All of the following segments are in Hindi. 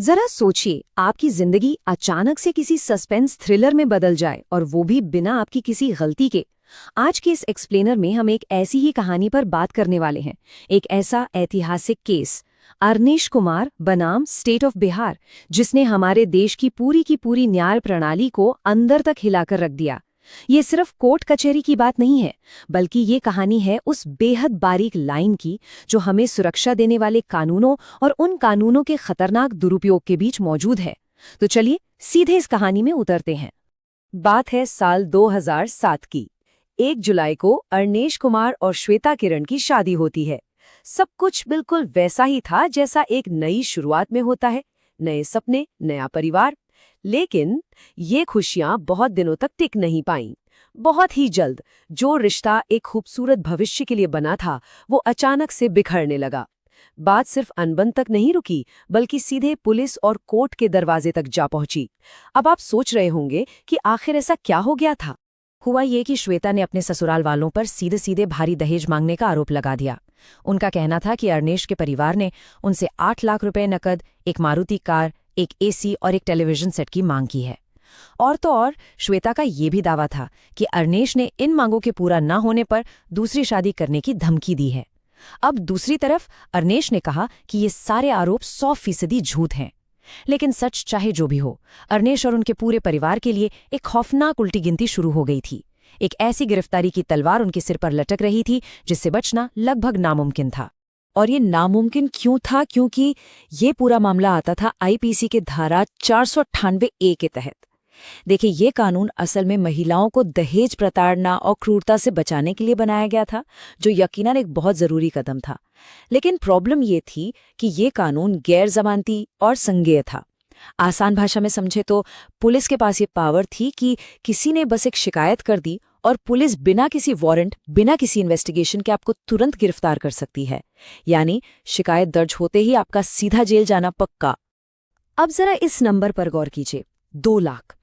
जरा सोचिए, आपकी जिंदगी अचानक से किसी सस्पेंस थ्रिलर में बदल जाए और वो भी बिना आपकी किसी गलती के। आज के इस एक्सप्लेनर में हम एक ऐसी ही कहानी पर बात करने वाले हैं। एक ऐसा ऐतिहासिक केस, अरनेश कुमार बनाम स्टेट ऑफ बिहार, जिसने हमारे देश की पूरी न्याय प्रणाली को अंदर तक हिलाकर रख दिया। ये सिर्फ कोर्ट कचहरी की बात नहीं है, बल्कि ये कहानी है उस बेहद बारीक लाइन की जो हमें सुरक्षा देने वाले कानूनों और उन कानूनों के खतरनाक दुरुपयोग के बीच मौजूद है। तो चलिए सीधे इस कहानी में उतरते हैं। बात है साल 2007 की। 1 जुलाई को अरनेश कुमार और श्वेता किरण की शादी होती है। सब कुछ बिल्कुल वैसा ही था जैसा एक नई शुरुआत में होता है। नए सपने, नया परिवार। लेकिन ये खुशियां बहुत दिनों तक टिक नहीं पाईं। बहुत ही जल्द जो रिश्ता एक खूबसूरत भविष्य के लिए बना था, वो अचानक से बिखरने लगा। बात सिर्फ अनबन तक नहीं रुकी, बल्कि सीधे पुलिस और कोर्ट के दरवाजे तक जा पहुंची। अब आप सोच रहे होंगे कि आखिर ऐसा क्या हो गया था। हुआ ये कि श्वेता ने अपने ससुराल वालों पर सीधे सीधे भारी दहेज मांगने का आरोप लगा दिया। उनका कहना था कि अरनेश के परिवार ने उनसे 8 लाख रुपए नकद, एक मारुति कार, एक एसी और एक टेलीविजन सेट की मांग की है। और तो और श्वेता का ये भी दावा था कि अरनेश ने इन मांगों के पूरा न होने पर दूसरी शादी करने की धमकी दी है। अब दूसरी तरफ अरनेश ने कहा कि ये सारे आरोप 100% झूठ हैं। लेकिन सच चाहे जो भी हो, अरनेश और उनके पूरे परिवार के लिए एक खौफनाक उल्टी गिनती शुरू हो गई थी। एक ऐसी गिरफ्तारी की तलवार उनके सिर पर लटक रही थी जिससे बचना लगभग नामुमकिन था। और ये नामुमकिन क्यों था? क्योंकि ये पूरा मामला आता था आईपीसी के धारा 498A के तहत। देखिए, ये कानून असल में महिलाओं को दहेज, प्रताड़ना और क्रूरता से बचाने के लिए बनाया गया था, जो यकीनन एक बहुत जरूरी कदम था। लेकिन प्रॉब्लम ये थी कि ये कानून गैर जमानती और संज्ञेय था। आसान भाषा में समझे तो पुलिस के पास ये पावर थी कि किसी ने बस एक शिकायत कर दी और पुलिस बिना किसी वारंट, बिना किसी इन्वेस्टिगेशन के आपको तुरंत गिरफ्तार कर सकती है। यानी शिकायत दर्ज होते ही आपका सीधा जेल जाना पक्का। अब जरा इस नंबर पर गौर कीजिए, 2 lakh.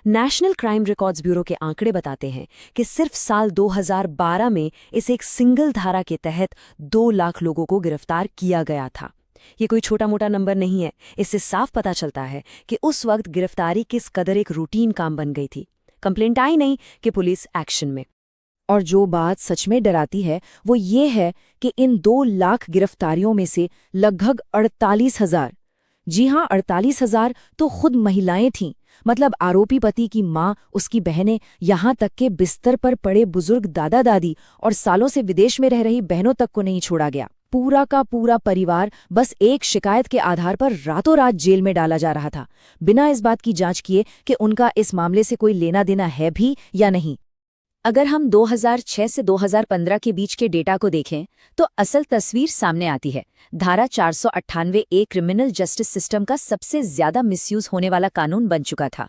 National crime records bureau के आंकड़े बताते हैं कि सिर्फ साल 2012 में इस एक सिंगल धारा के तहत 2 लाख लोगों को गिरफ्तार किया गया था। ये कोई छोटा मोटा नंबर नहीं है। इससे साफ पता चलता है कि उस वक्त गिरफ्तारी किस कदर एक रूटीन काम बन गई थी। कंप्लेंट आई नहीं कि पुलिस एक्शन में। और जो बात सच में डराती है वो ये है कि इन 2 लाख गिरफ्तारियों में से लगभग 48,000, जी हाँ 48,000 तो खुद महिलाएं थीं। मतलब आरोपी पति की माँ, उसकी बहनें, यहाँ तक के बिस्तर पर पड़े बुजुर्ग दादा दादी और सालों से विदेश में रह रही बहनों तक को नहीं छोड़ा गया। पूरा का पूरा परिवार बस एक शिकायत के आधार पर रातों रात जेल में डाला जा रहा था, बिना इस बात की जांच किए कि उनका इस मामले से कोई लेना देना है भी या नहीं। अगर हम 2006 से 2015 के बीच के डेटा को देखें तो असल तस्वीर सामने आती है। धारा 498A क्रिमिनल जस्टिस सिस्टम का सबसे ज्यादा मिसयूज होने वाला कानून बन चुका था।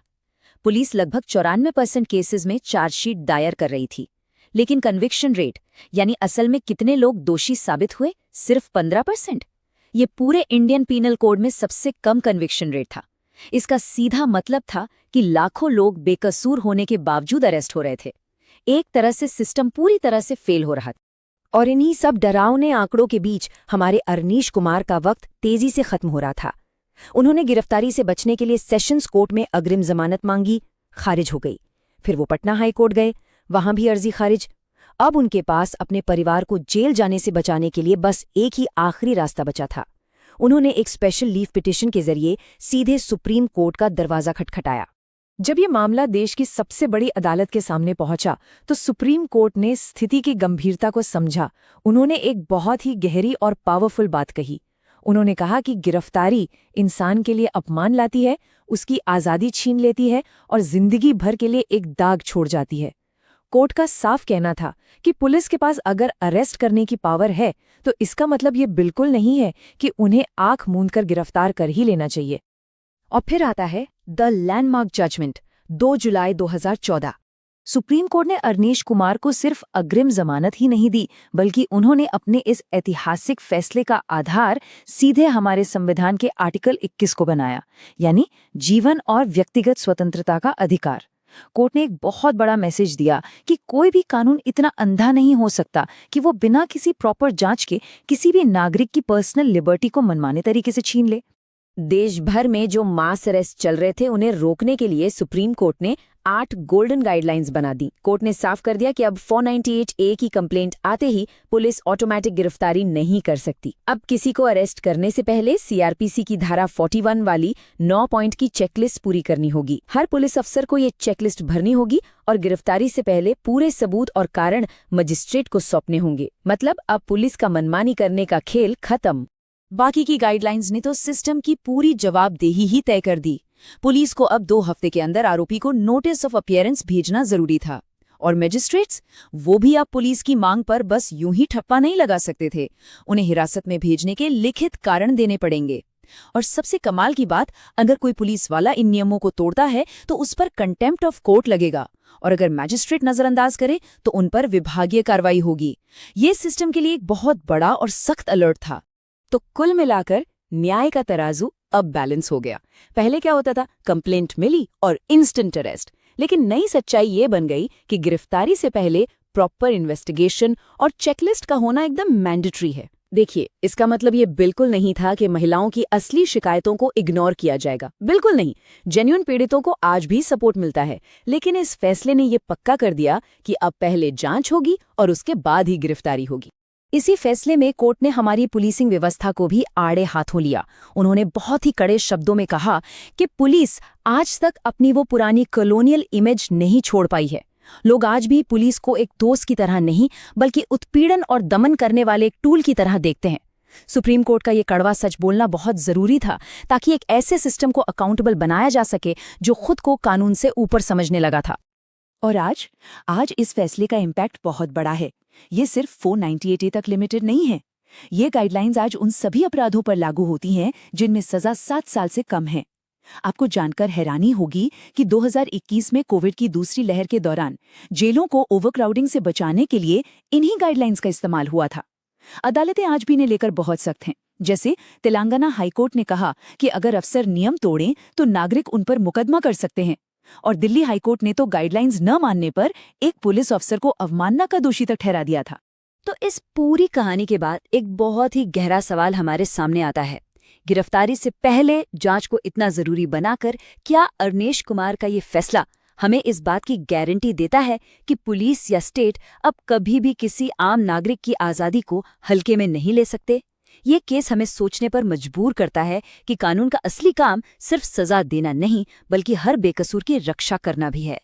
पुलिस लगभग 94% केसेस में चार्जशीट दायर कर रही थी, लेकिन कन्विक्शन रेट, यानी असल में कितने लोग दोषी साबित हुए, सिर्फ 15%। ये पूरे इंडियन पीनल कोड में सबसे कम कन्विक्शन रेट था। इसका सीधा मतलब था कि लाखों लोग बेकसूर होने के बावजूद अरेस्ट हो रहे थे। एक तरह से सिस्टम पूरी तरह से फेल हो रहा था। और इन्हीं सब डरावने आंकड़ों के बीच हमारे अरनेश कुमार का वक्त तेजी से खत्म हो रहा था। उन्होंने गिरफ्तारी से बचने के लिए सेशंस कोर्ट में अग्रिम जमानत मांगी, खारिज हो गई। फिर वो पटना हाई कोर्ट गए, वहां भी अर्जी खारिज। अब उनके पास अपने परिवार को जेल जाने से बचाने के लिए बस एक ही आखिरी रास्ता बचा था। उन्होंने एक स्पेशल लीव पिटिशन के जरिए सीधे सुप्रीम कोर्ट का दरवाजा खटखटाया। जब ये मामला देश की सबसे बड़ी अदालत के सामने पहुंचा तो सुप्रीम कोर्ट ने स्थिति की गंभीरता को समझा। उन्होंने एक बहुत ही गहरी और पावरफुल बात कही। उन्होंने कहा कि गिरफ्तारी इंसान के लिए अपमान लाती है, उसकी आज़ादी छीन लेती है और जिंदगी भर के लिए एक दाग छोड़ जाती है। कोर्ट का साफ कहना था कि पुलिस के पास अगर अरेस्ट करने की पावर है तो इसका मतलब ये बिल्कुल नहीं है कि उन्हें आंख मूंदकर गिरफ्तार कर ही लेना चाहिए। और फिर आता है द लैंडमार्क जजमेंट, 2 जुलाई 2014। सुप्रीम कोर्ट ने अरनेश कुमार को सिर्फ अग्रिम जमानत ही नहीं दी, बल्कि उन्होंने अपने इस ऐतिहासिक फैसले का आधार सीधे हमारे संविधान के आर्टिकल 21 को बनाया, यानी जीवन और व्यक्तिगत स्वतंत्रता का अधिकार। कोर्ट ने एक बहुत बड़ा मैसेज दिया कि कोई भी कानून इतना अंधा नहीं हो सकता कि वो बिना किसी प्रॉपर जांच के किसी भी नागरिक की पर्सनल लिबर्टी को मनमाने तरीके से छीन ले। देश भर में जो मास अरेस्ट चल रहे थे उन्हें रोकने के लिए सुप्रीम कोर्ट ने 8 गोल्डन गाइडलाइंस बना दी। कोर्ट ने साफ कर दिया कि अब 498A की कंप्लेंट आते ही पुलिस ऑटोमेटिक गिरफ्तारी नहीं कर सकती। अब किसी को अरेस्ट करने से पहले सीआरपीसी की धारा 41 वाली 9 पॉइंट की चेकलिस्ट पूरी करनी होगी। हर पुलिस अफसर को ये चेकलिस्ट भरनी होगी और गिरफ्तारी से पहले पूरे सबूत और कारण मजिस्ट्रेट को सौंपने होंगे। मतलब अब पुलिस का मनमानी करने का खेल खत्म। बाकी की गाइडलाइंस ने तो सिस्टम की पूरी जवाबदेही ही तय कर दी। पुलिस को अब 2 हफ्ते के अंदर आरोपी को नोटिस ऑफ अपीयरेंस भेजना जरूरी था। और मजिस्ट्रेट्स, वो भी अब पुलिस की मांग पर बस यूं ही ठप्पा नहीं लगा सकते थे। उन्हें हिरासत में भेजने के लिखित कारण देने पड़ेंगे। और सबसे कमाल की बात, अगर कोई पुलिस वाला इन नियमों को तोड़ता है तो उस पर कंटेम्प्ट ऑफ कोर्ट लगेगा, और अगर मैजिस्ट्रेट नजरअंदाज करे तो उन पर विभागीय कार्रवाई होगी। ये सिस्टम के लिए एक बहुत बड़ा और सख्त अलर्ट था। तो कुल मिलाकर न्याय का तराजू अब बैलेंस हो गया। पहले क्या होता था, कंप्लेंट मिली और इंस्टेंट अरेस्ट, लेकिन नई सच्चाई ये बन गई कि गिरफ्तारी से पहले प्रॉपर इन्वेस्टिगेशन और चेकलिस्ट का होना एकदम मैंडेटरी है। देखिए, इसका मतलब ये बिल्कुल नहीं था कि महिलाओं की असली शिकायतों को इग्नोर किया जाएगा, बिल्कुल नहीं। जेन्युइन पीड़ितों को आज भी सपोर्ट मिलता है, लेकिन इस फैसले ने ये पक्का कर दिया कि अब पहले जांच होगी और उसके बाद ही गिरफ्तारी होगी। इसी फैसले में कोर्ट ने हमारी पुलिसिंग व्यवस्था को भी आड़े हाथों लिया। उन्होंने बहुत ही कड़े शब्दों में कहा कि पुलिस आज तक अपनी वो पुरानी कॉलोनियल इमेज नहीं छोड़ पाई है। लोग आज भी पुलिस को एक दोस्त की तरह नहीं, बल्कि उत्पीड़न और दमन करने वाले एक टूल की तरह देखते हैं। सुप्रीम कोर्ट का ये कड़वा सच बोलना बहुत जरूरी था, ताकि एक ऐसे सिस्टम को अकाउंटेबल बनाया जा सके जो खुद को कानून से ऊपर समझने लगा था। और आज इस फैसले का इम्पैक्ट बहुत बड़ा है। ये सिर्फ 498A तक लिमिटेड नहीं है। ये गाइडलाइंस आज उन सभी अपराधों पर लागू होती हैं जिनमें सजा 7 साल से कम है। आपको जानकर हैरानी होगी कि 2021 में कोविड की दूसरी लहर के दौरान जेलों को ओवरक्राउडिंग से बचाने के लिए इन्हीं गाइडलाइंस का इस्तेमाल हुआ था। अदालतें आज भी इन्हें लेकर बहुत सख्त हैं। जैसे तेलंगाना हाईकोर्ट ने कहा कि अगर अफसर नियम तोड़ें तो नागरिक उन पर मुकदमा कर सकते हैं, और दिल्ली हाईकोर्ट ने तो गाइडलाइंस न मानने पर एक पुलिस अफसर को अवमानना का दोषी तक ठहरा दिया था। तो इस पूरी कहानी के बाद एक बहुत ही गहरा सवाल हमारे सामने आता है। गिरफ्तारी से पहले जांच को इतना जरूरी बनाकर क्या अवनीश कुमार का ये फैसला हमें इस बात की गारंटी देता है कि पुलिस या स्टेट अब कभी भी किसी आम नागरिक की आज़ादी को हल्के में नहीं ले सकते? ये केस हमें सोचने पर मजबूर करता है कि कानून का असली काम सिर्फ सजा देना नहीं, बल्कि हर बेकसूर की रक्षा करना भी है।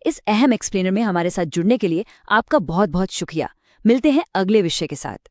इस अहम एक्सप्लेनर में हमारे साथ जुड़ने के लिए आपका बहुत बहुत शुक्रिया। मिलते हैं अगले विषय के साथ।